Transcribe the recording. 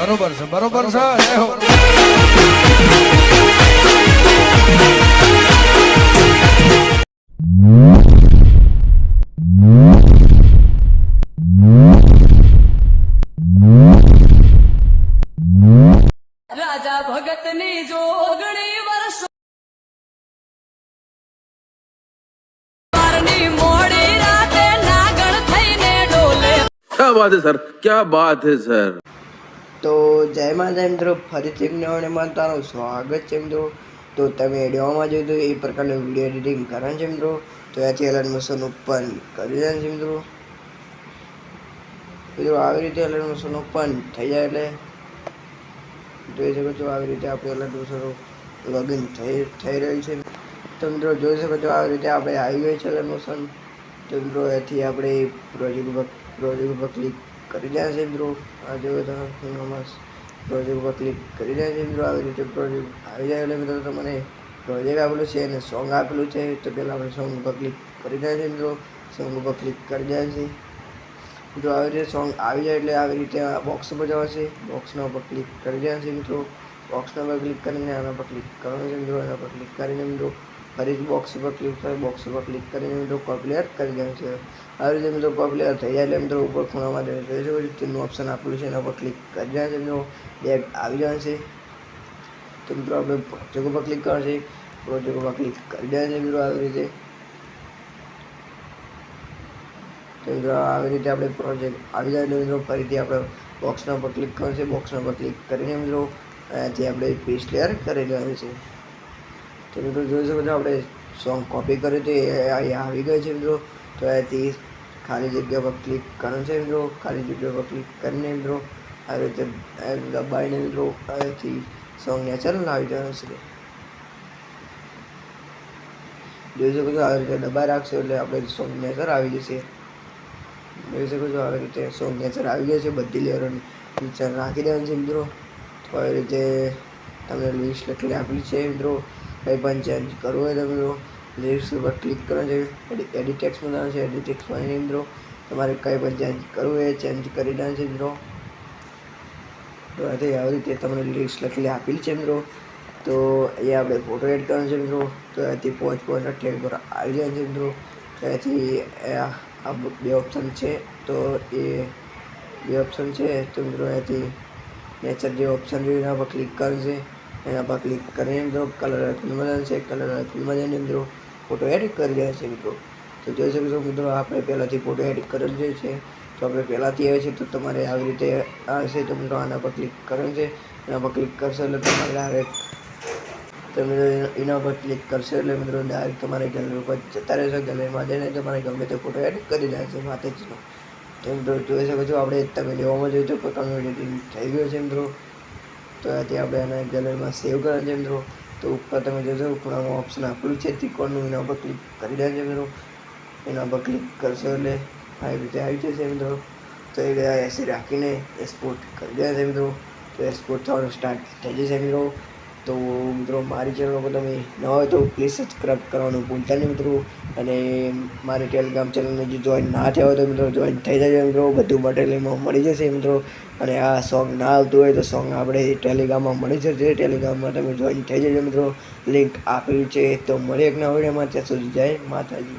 બરોબર છે બરોબર છે જય હો રાજા ભગતની જોગણી વર્ષ મોડી રાતે નાગણ થઈને ડોલે. क्या बात है सर, क्या बात है सર। તો જય માતા મિત્રો, ફરીથી એક નવા વિડીયોમાં તારું સ્વાગત છે મિત્રો. તો તમે વિડીયોમાં જોયું તો એ પ્રકારનું વિડીયો એડિટિંગ કરવાનું છે મિત્રો. તો ત્યાંથી એલર્ટ મોશન ઓપન કરી દેવાનું છે મિત્રો. આવી રીતે એલર્ટ મોશન ઓપન થઈ જાય એટલે જોઈ શકો છો આવી રીતે આપણે એલર્ટ મોશન લોગિન થઈ રહ્યું છે. તો મિત્રો જોઈ શકો છો આવી રીતે આપણે આવી ગઈ છે એલર્ટ મોશન. તો મિત્રો એથી આપણે પ્રોજેક્ટ ઉપર ક્લિક કરી રહ્યા છે મિત્રો. આ જોયો તો પ્રોજેક્ટ ઉપર ક્લિક કરી રહ્યા છે મિત્રો. આવી રીતે પ્રોજેક્ટ આવી જાય એટલે મિત્રો તમને પ્રોજેક્ટ આપેલું છે અને સોંગ આપેલું છે. તો પહેલાં આપણે સોંગ ઉપર ક્લિક કરી રહ્યા છે મિત્રો. સોંગ ઉપર ક્લિક કરી રહ્યા છે મિત્રો. આવી રીતે સોંગ આવી જાય એટલે આવી રીતે બોક્સ ઉપર જવાશે. બોક્સના ઉપર ક્લિક કરી રહ્યા છે મિત્રો. બોક્સના ઉપર ક્લિક કરીને આના પર ક્લિક કરવાનું છે મિત્રો. એના પર ક્લિક કરીને મિત્રો ફરીથી બોક્સ ઉપર ક્લિક કરી બોક્સ ઉપર ક્લિક કરીને મિત્રો કોપી કરી દેવાનું છે. આવી રીતે મિત્રો કોપી થઈ જાય એટલે મિત્રો ઉપર ખૂણામાં જોઈ શકો છો તેનું ઓપ્શન આપેલું છે એના પર ક્લિક કરી દેવાનું છે મિત્રો. બેગ આવી જવાનું છે. તો મિત્રો આપણે પ્રોજેક્ટ ઉપર ક્લિક કરવાનું છે. પ્રોજેક્ટ ઉપર ક્લિક કરી દેવાનું છે મિત્રો. આવી રીતે તો મિત્રો આવી રીતે આપણે પ્રોજેક્ટ આવી જાય એટલે મિત્રો ફરીથી આપણે બોક્સના ઉપર ક્લિક કરવાનું છે. બોક્સના ઉપર ક્લિક કરીને મિત્રો અહીંયાથી આપણે પેસ્ટ લેયર કરી લેવાનું છે. તો મિત્રો જોઈ શકો છો આપણે સોંગ કોપી કર્યું તો એ અહીંયા આવી ગયું છે મિત્રો. તો અહીંયાથી ખાલી જગ્યા પર ક્લિક કરવાનું છે મિત્રો. ખાલી જગ્યા પર ક્લિક કરીને મિત્રો આવી રીતે દબાઈને મિત્રો અહીંયાથી સોંગ નેચરલ આવી જવાનું છે. જોઈ શકો છો આવી રીતે દબાઈ રાખશો એટલે આપણે સોંગ નેચર આવી જશે. જોઈ શકો છો આવી રીતે સોંગ નેચર આવી ગયો છે. બધી લેયરો નીચે રાખી દેવાનું છે મિત્રો. તો આવી રીતે તમને લિસ્ટ લખીને આપેલી છે મિત્રો. કંઈ પણ ચેન્જ કરવું હોય તો મિત્રો લિસ્ટ ઉપર ક્લિક કરવાનું છે. એડિટ ટેક્સ્ટમાં જવાનું છે. એડિટ ટેક્સ્ટમાં મિત્રો તમારે કંઈ પણ ચેન્જ કરવું હોય ચેન્જ કરી દેવાનું છે મિત્રો. તો આથી આવી રીતે તમને લિસ્ટ લખેલી આપેલી છે મિત્રો. તો અહીંયા આપણે ફોટો એડ કરવાનો છે મિત્રો. તો અહીંયાથી 5.28 પર આવી જાય છે મિત્રો. તો અહીંયાથી આ બે ઓપ્શન છે. તો એ બે ઓપ્શન છે તો મિત્રો અહીંયાથી નેચર જે ઓપ્શન છે એના પર ક્લિક કરવાનું છે. એના પર ક્લિક કરીને મિત્રો કલર ફિલ્મમાં છે. કલર ફિલ્મમાં જઈને મિત્રો ફોટો એડિટ કરી રહ્યા છે મિત્રો. તો જોઈ શકો છો મિત્રો આપણે પહેલાંથી ફોટો એડિટ કરેલ જે છે. તો આપણે પહેલાંથી આવે છે તો તમારે આવી રીતે આવશે તો મિત્રો આના પર ક્લિક કરવાનું છે. એના પર ક્લિક કરશો એટલે તમારે ડાયરેક્ટ તમે એના પર ક્લિક કરશો એટલે મિત્રો ડાયરેક્ટ તમારે ગેલેરી ઉપર જતા રહેશો. ગેલેરીમાં જઈને તમારે ગમે તે ફોટો એડિટ કરી દેશે માતાજીનો. તો મિત્રો જોઈ શકો છો આપણે તમે લેવામાં જોઈએ તો પોતાનું એડિટિંગ થઈ ગયું છે મિત્રો. તો ત્યાંથી આપણે એને ગેલેરીમાં સેવ કરવાનું છે મિત્રો. તો ઉપર તમે જોશો ખૂણામાં ઓપ્શન આપેલું છે ત્રિકોણનું એના પર ક્લિક કરી દેવાનું છે મિત્રો. એના પર ક્લિક કરશો એટલે આવી રીતે આવી જશે મિત્રો. તો એ બધા એસી રાખીને એક્સપોર્ટ કરી દેવા છે મિત્રો. તો એક્સપોર્ટ થવાનું સ્ટાર્ટ થઈ જશે મિત્રો. તો મિત્રો મારી ચેનલ પર તમે નવા હોય તો પ્લીઝ સબસ્ક્રાઈબ કરવાનું ભૂલતા નહીં મિત્રો. અને મારી ટેલિગ્રામ ચેનલને જો જોઈન ના થયા હોય તો મિત્રો જોઈન થઈ જાય મિત્રો. બધું મટીરિયલમાં મળી જશે મિત્રો. અને આ સોંગ ના આવતું હોય તો સોંગ આપણે ટેલિગ્રામમાં મળી જશે. ટેલિગ્રામમાં તમે જોઈન થઈ જજો મિત્રો. લિંક આપેલું છે. તો મળીએ એક નવા વિડીયોમાં. ત્યાં સુધી જય માતાજી.